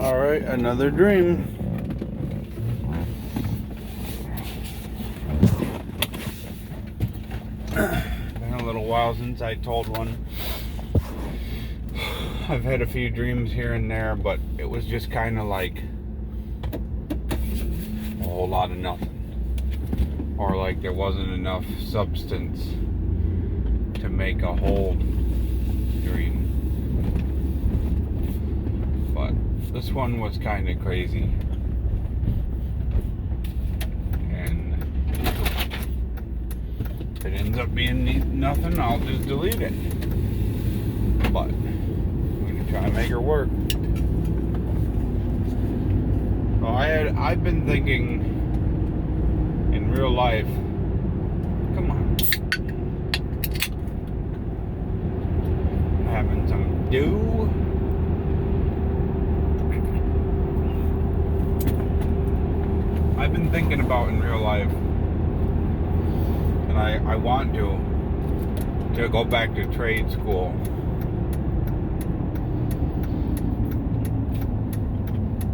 Alright, another dream. Been a little while since I told one. I've had a few dreams here and there, but it was just kind of like a whole lot of nothing. Or like there wasn't enough substance to make a whole dream. But this one was kind of crazy. And if it ends up being nothing, I'll just delete it. But I'm going to try and make her work. So I've been thinking in real life, come on, having some dew. I've been thinking about in real life, and I want to go back to trade school.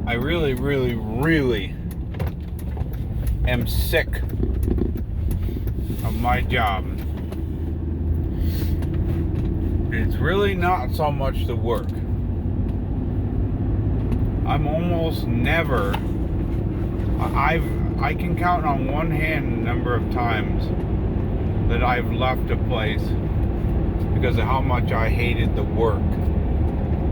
I really, really, really am sick of my job. It's really not so much the work. I'm almost never, I can count on one hand the number of times that I've left a place because of how much I hated the work.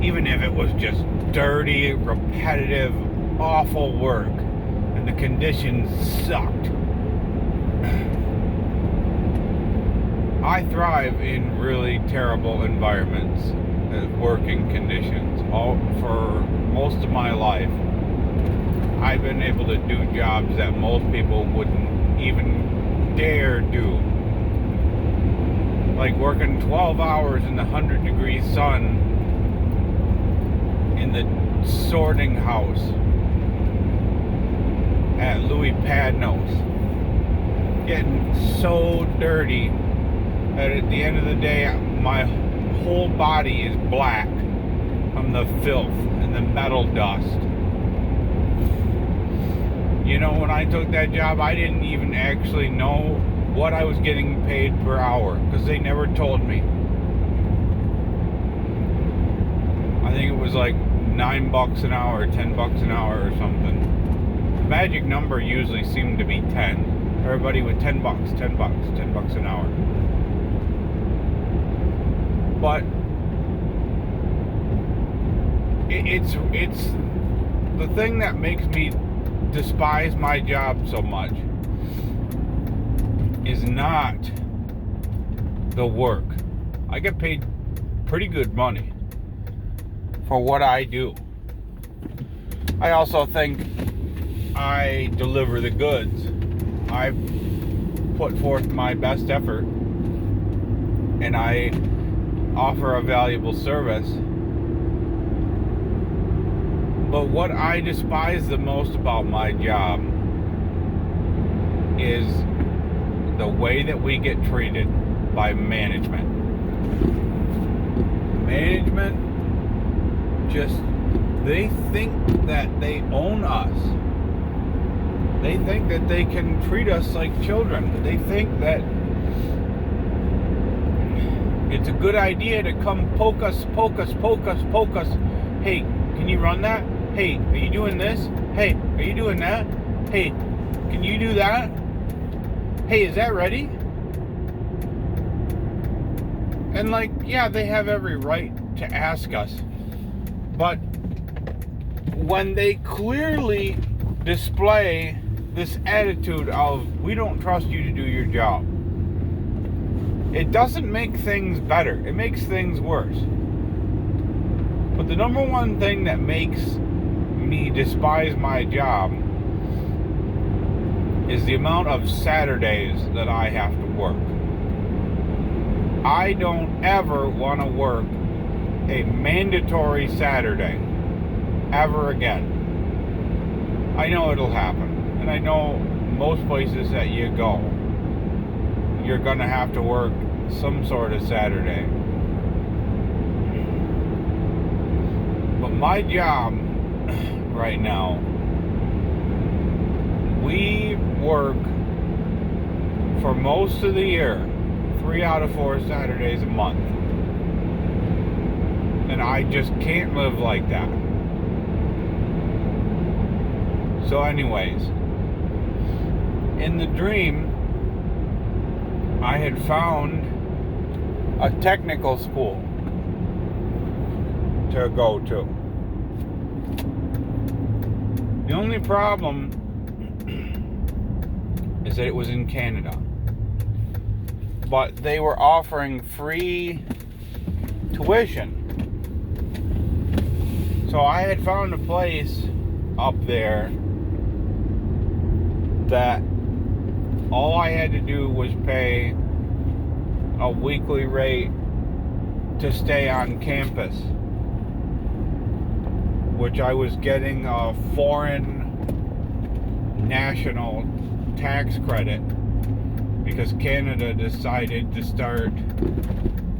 Even if it was just dirty, repetitive, awful work and the conditions sucked. I thrive in really terrible environments, working conditions. For most of my life, I've been able to do jobs that most people wouldn't even dare do. Like working 12 hours in the 100-degree sun in the sorting house at Louis Padnos, getting so dirty that at the end of the day my whole body is black from the filth and the metal dust. You know, when I took that job, I didn't even actually know what I was getting paid per hour because they never told me. I think it was like $9 an hour, $10 an hour or something. The magic number usually seemed to be 10. Everybody with $10 an hour. But it's the thing that makes me despise my job so much is not the work. I get paid pretty good money for what I do. I also think I deliver the goods. I put forth my best effort and I offer a valuable service. But what I despise the most about my job is the way that we get treated by management. Management they think that they own us. They think that they can treat us like children. They think that it's a good idea to come poke us. Hey, can you run that? Hey, are you doing this? Hey, are you doing that? Hey, can you do that? Hey, is that ready? And like, yeah, they have every right to ask us. But when they clearly display this attitude of, we don't trust you to do your job, it doesn't make things better. It makes things worse. But the number one thing that makes me despise my job is the amount of Saturdays that I have to work. I don't ever want to work a mandatory Saturday ever again. I know it'll happen, and I know most places that you go, you're gonna have to work some sort of Saturday. But my job right now. We work for most of the year 3 out of 4 Saturdays a month. And I just can't live like that. So anyways, in the dream, I had found a technical school to go to. The only problem is that it was in Canada. But they were offering free tuition. So I had found a place up there that all I had to do was pay a weekly rate to stay on campus, which I was getting a foreign national tax credit because Canada decided to start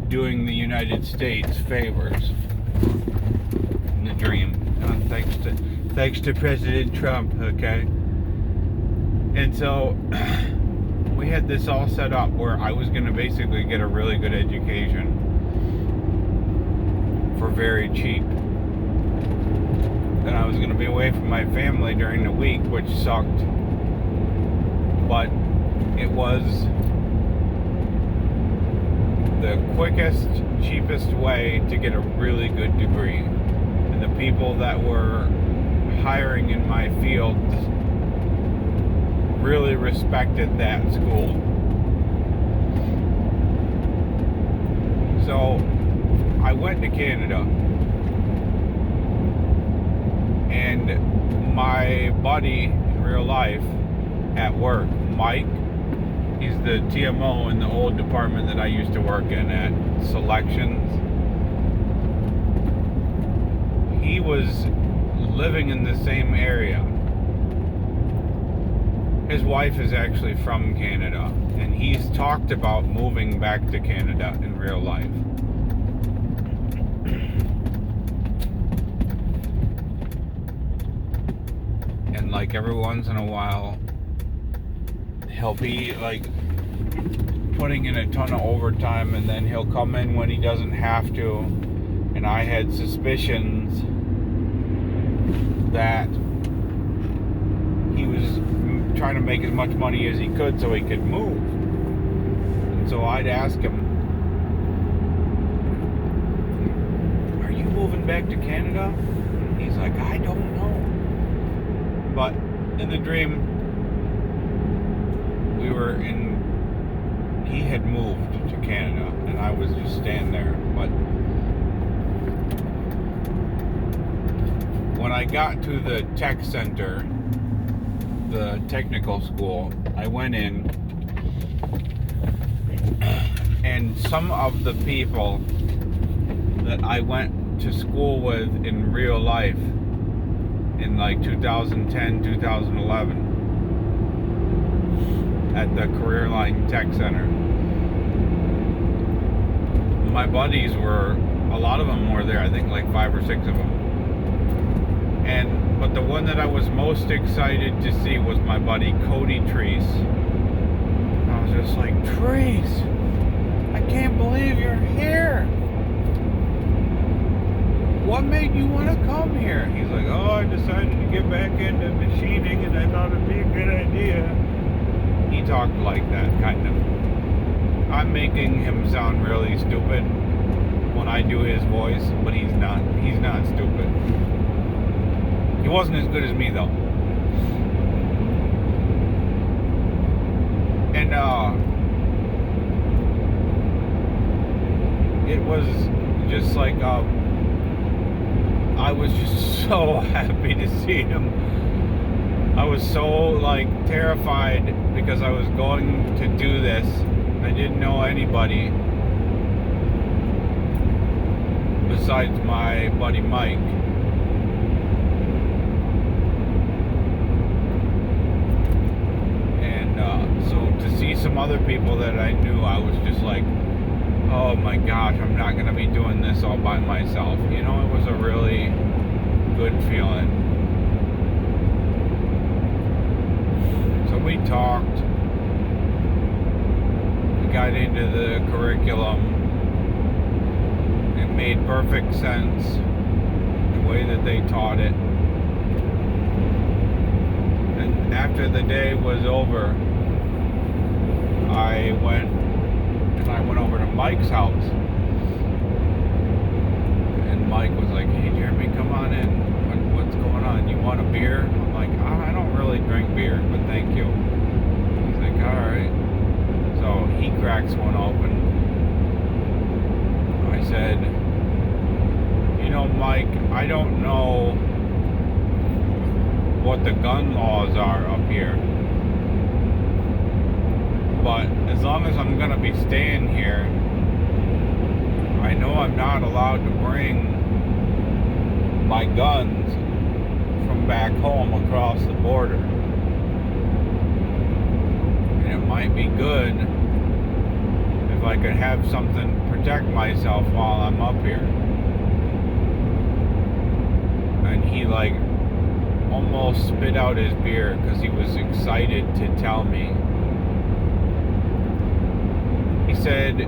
doing the United States favors in the dream. Thanks to President Trump, okay? And so we had this all set up where I was going to basically get a really good education for very cheap. And I was going to be away from my family during the week, which sucked. But it was the quickest, cheapest way to get a really good degree. And the people that were hiring in my field really respected that school. So I went to Canada, and my buddy in real life at work, Mike, he's the TMO in the old department that I used to work in at Selections. He was living in the same area. His wife is actually from Canada, and he's talked about moving back to Canada in real life. And like every once in a while, he'll be like putting in a ton of overtime, and then he'll come in when he doesn't have to. And I had suspicions that he was trying to make as much money as he could so he could move. And so I'd ask him, "Are you moving back to Canada?" And he's like, "I don't know." But in the dream, he had moved to Canada, and I was just standing there. But when I got to the tech center, the technical school, I went in, and some of the people that I went to school with in real life in like 2010, 2011 at the Career Line Tech Center, my buddies were, a lot of them were there, I think like 5 or 6 of them. But the one that I was most excited to see was my buddy Cody Treese. I was just like, "Treese, I can't believe you're here. What made you want to come here?" He's like, "Oh, I decided to get back into machining, and I thought it'd be a good idea." He talked like that, kind of. I'm making him sound really stupid when I do his voice, but he's not. He's not stupid. He wasn't as good as me, though. And it was just like I was just so happy to see him. I was so like terrified because I was going to do this. I didn't know anybody besides my buddy Mike. So to see some other people that I knew, I was just like, oh my gosh, I'm not going to be doing this all by myself. You know, it was a really good feeling. So we talked. We got into the curriculum. It made perfect sense, the way that they taught it. And after the day was over, I went over to Mike's house. And Mike was like, "Hey Jeremy, come on in. What's going on? You want a beer?" I'm like, "I don't really drink beer, but thank you." He's like, "Alright." So he cracks one open. I said, "You know, Mike, I don't know what the gun laws are up here, but as long as I'm gonna be staying here, I know I'm not allowed to bring my guns from back home across the border. And it might be good if I could have something to protect myself while I'm up here." And he like almost spit out his beer because he was excited to tell me. He said,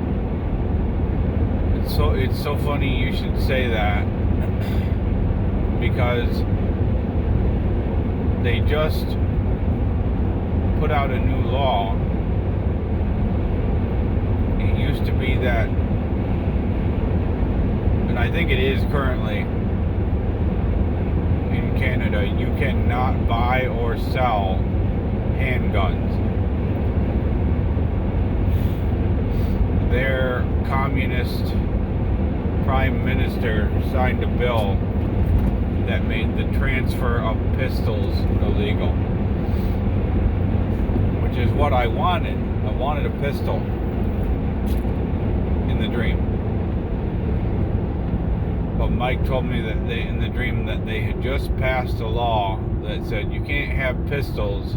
it's so funny you should say that, because they just put out a new law. It used to be that, and I think it is currently in Canada, you cannot buy or sell handguns. Their communist prime minister signed a bill that made the transfer of pistols illegal, which is what I wanted. I wanted a pistol in the dream. But Mike told me that in the dream that they had just passed a law that said you can't have pistols,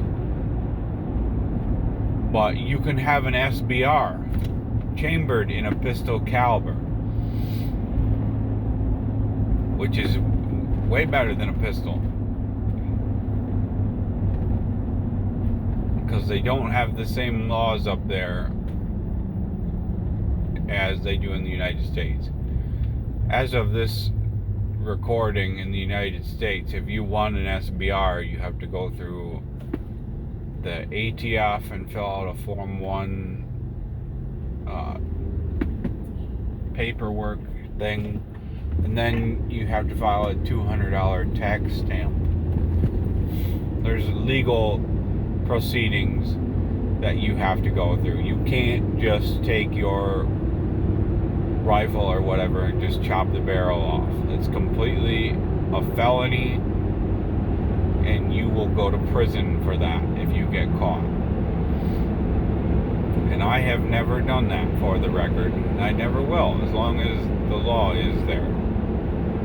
but you can have an SBR chambered in a pistol caliber, which is way better than a pistol, because they don't have the same laws up there as they do in the United States. As of this recording in the United States, if you want an SBR, you have to go through the ATF and fill out a Form 1 paperwork thing, and then you have to file a $200 tax stamp. There's legal proceedings that you have to go through. You can't just take your rifle or whatever and just chop the barrel off. It's completely a felony, and you will go to prison for that if you get caught. And I have never done that, for the record, and I never will, as long as the law is there.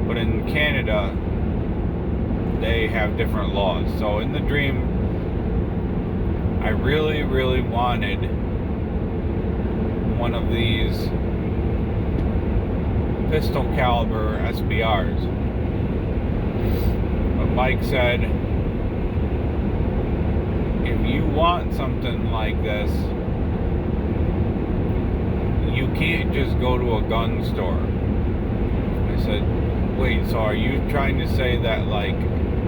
But in Canada, they have different laws. So in the dream, I really, really wanted one of these pistol caliber SBRs. But Mike said, if you want something like this, you can't just go to a gun store. I said, wait, so are you trying to say that, like,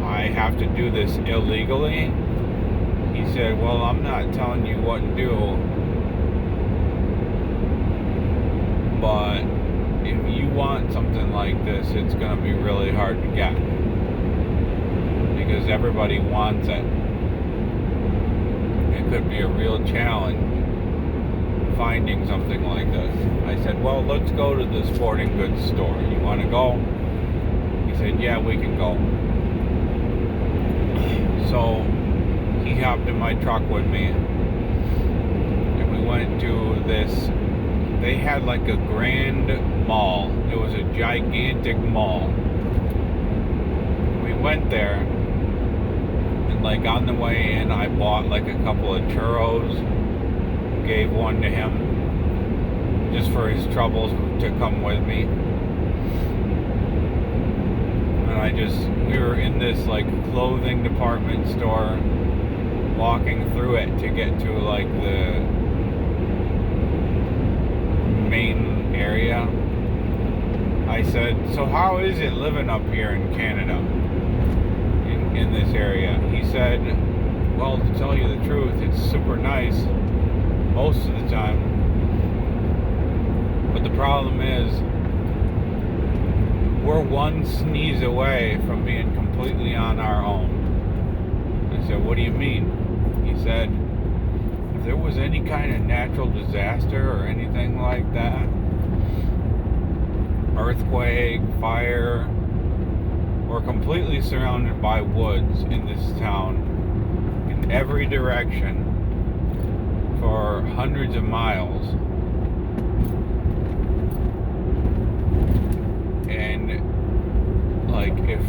I have to do this illegally? He said, well, I'm not telling you what to do, but if you want something like this, it's going to be really hard to get, because everybody wants it. It could be a real challenge finding something like this. I said, well, let's go to the sporting goods store. You want to go? He said, yeah, we can go. So he hopped in my truck with me, and we went to this. They had like a grand mall. It was a gigantic mall. We went there, and like on the way in, I bought like a couple of churros, gave one to him just for his troubles to come with me. And we were in this like clothing department store, walking through it to get to like the main area. I said, so how is it living up here in Canada, in this area? He said, well, to tell you the truth, it's super nice most of the time, but the problem is we're one sneeze away from being completely on our own. I said, what do you mean? He said, if there was any kind of natural disaster or anything like that, earthquake, fire, we're completely surrounded by woods in this town in every direction for hundreds of miles. And like if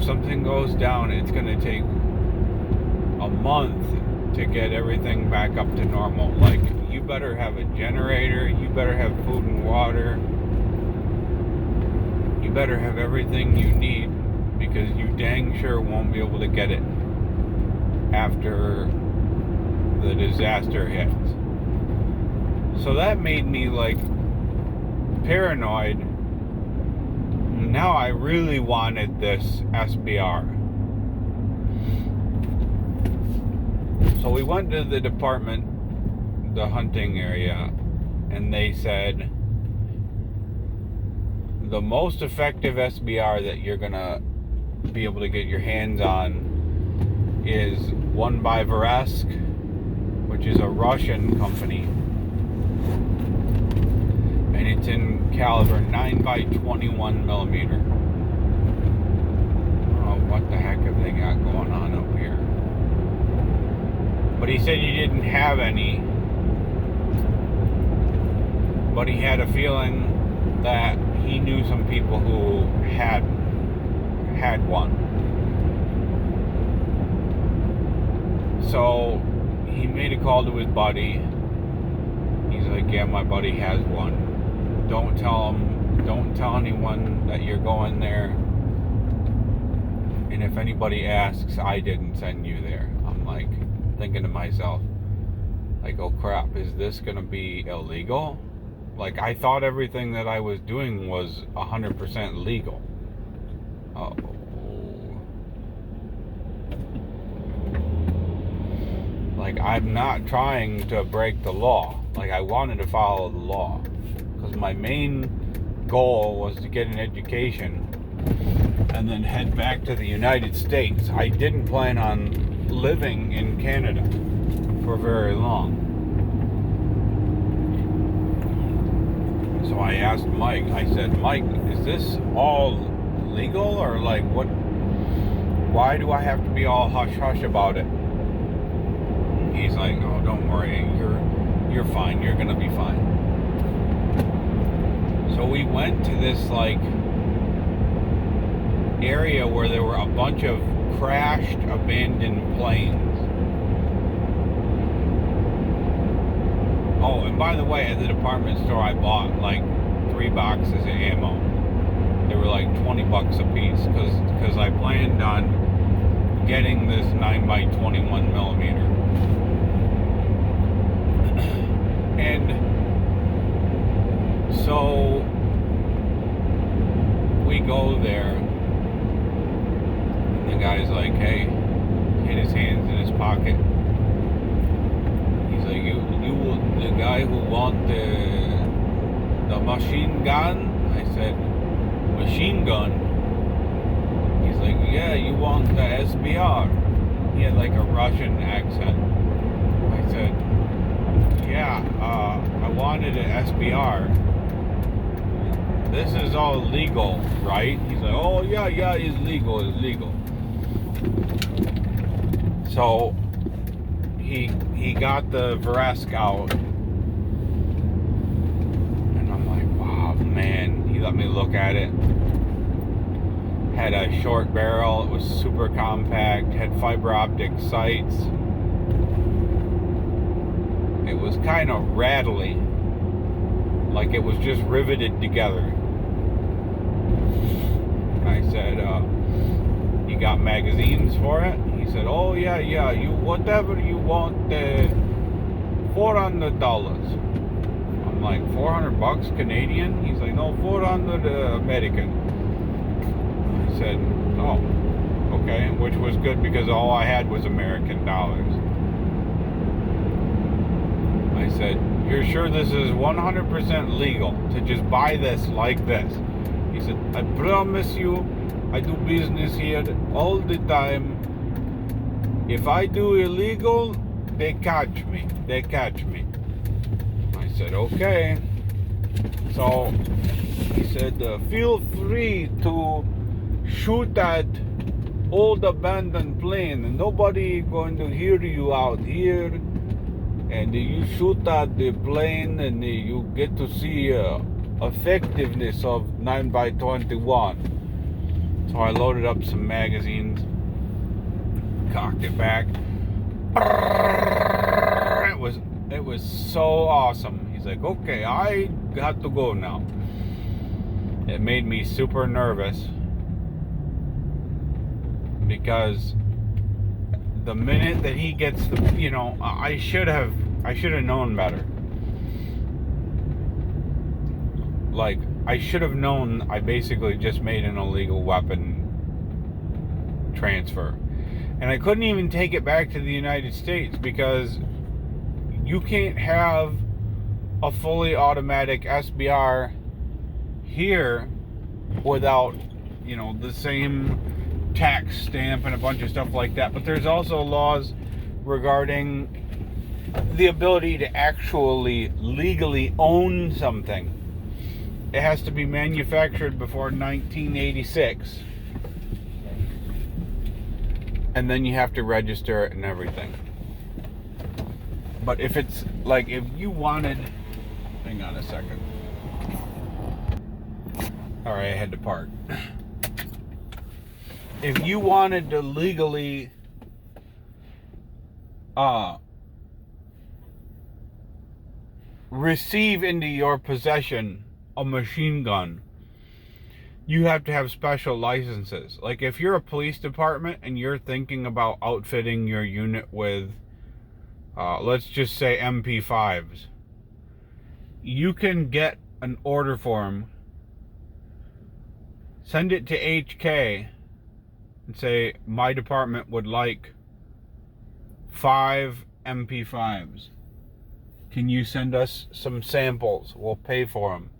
something goes down, it's gonna take a month to get everything back up to normal. Like, you better have a generator, you better have food and water, you better have everything you need, because you dang sure won't be able to get it after the disaster hits. So that made me like paranoid. Now I really wanted this SBR. So we went to the department, the hunting area, and they said the most effective SBR that you're gonna be able to get your hands on is one by Veresk, which is a Russian company, and it's in caliber 9x21 millimeter. I don't know what the heck have they got going on up here, but he said he didn't have any, but he had a feeling that he knew some people who had one. So he made a call to his buddy. He's like, yeah, my buddy has one. Don't tell anyone that you're going there. And if anybody asks, I didn't send you there. I'm like thinking to myself, like, oh crap, is this gonna be illegal? Like, I thought everything that I was doing was 100% legal. Oh. Like, I'm not trying to break the law. Like, I wanted to follow the law, because my main goal was to get an education and then head back to the United States. I didn't plan on living in Canada for very long. So I asked Mike, I said, Mike, is this all legal, or like what? Why do I have to be all hush hush about it? He's like, oh, don't worry, you're fine, you're gonna be fine. So we went to this like area where there were a bunch of crashed, abandoned planes. Oh, and by the way, at the department store I bought like 3 boxes of ammo. They were like $20 a piece, because I planned on getting this 9x21 millimeter. And so we go there, and the guy's like, hey, hit his hands in his pocket. He's like, you the guy who want the machine gun? I said, machine gun? He's like, yeah, you want the SBR? He had like a Russian accent. I said, yeah, I wanted an SBR. This is all legal, right? He's like, oh yeah, it's legal. So he got the Veresk out, and I'm like, wow, man. He let me look at it. Had a short barrel. It was super compact. Had fiber optic sights. It was kind of rattly, like it was just riveted together. I said, You got magazines for it? He said, oh yeah, you whatever you want, $400. I'm like, $400 Canadian? He's like, no, 400 American. I said, oh, okay, which was good because all I had was American dollars. I said, you're sure this is 100% legal to just buy this like this? He said, I promise you, I do business here all the time. If I do illegal, they catch me. I said, okay. So he said, feel free to shoot at old abandoned plane. Nobody going to hear you out here. And you shoot at the plane and you get to see effectiveness of 9x21. So I loaded up some magazines, cocked it back. It was so awesome. He's like, okay, I got to go now. It made me super nervous because the minute that he gets the, I should have known better. Like, I should have known I basically just made an illegal weapon transfer. And I couldn't even take it back to the United States because you can't have a fully automatic SBR here without, the same tax stamp and a bunch of stuff like that. But there's also laws regarding the ability to actually legally own something. It has to be manufactured before 1986. And then you have to register it and everything. But if it's like, if you wanted, hang on a second. Alright, I had to park. If you wanted to legally receive into your possession a machine gun, you have to have special licenses. Like if you're a police department and you're thinking about outfitting your unit with let's just say MP5s, you can get an order form, send it to HK and say, my department would like 5 MP5s. Can you send us some samples? We'll pay for them.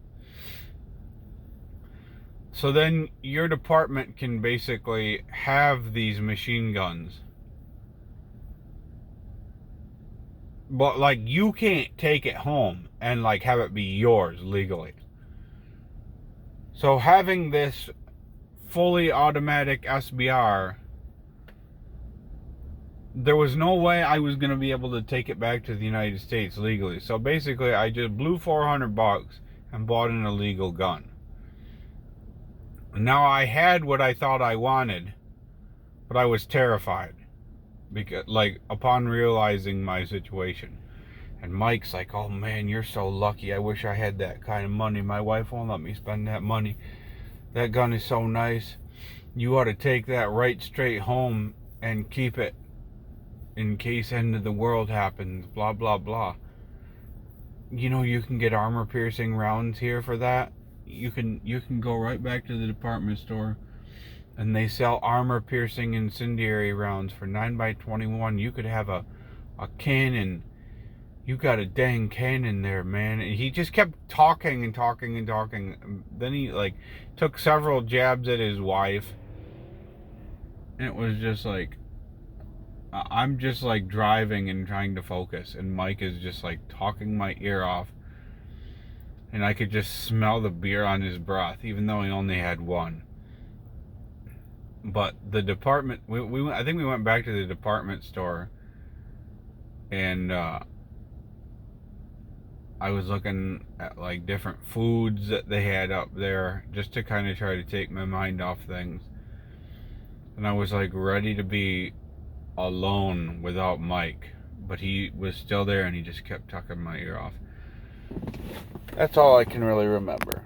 So then your department can basically have these machine guns. But like, you can't take it home and like have it be yours legally. So having this fully automatic SBR, there was no way I was going to be able to take it back to the United States legally. So basically I just blew $400 and bought an illegal gun. Now I had what I thought I wanted, but I was terrified because, like, upon realizing my situation. And Mike's like, oh man, you're so lucky. I wish I had that kind of money. My wife won't let me spend that money. That gun is so nice. You ought to take that right straight home and keep it in case end of the world happens, blah blah blah. You can get armor piercing rounds here for that. You can go right back to the department store and they sell armor piercing incendiary rounds for 9x21. You could have a cannon. You got a dang cannon there, man. And he just kept talking and talking and talking. Then he like took several jabs at his wife. And it was just like, I'm just like driving and trying to focus, and Mike is just like talking my ear off. And I could just smell the beer on his breath, even though he only had one. But the department, I think we went back to the department store, and I was looking at like different foods that they had up there, just to kind of try to take my mind off things. And I was like ready to be alone without Mike, but he was still there and he just kept tucking my ear off. That's all I can really remember.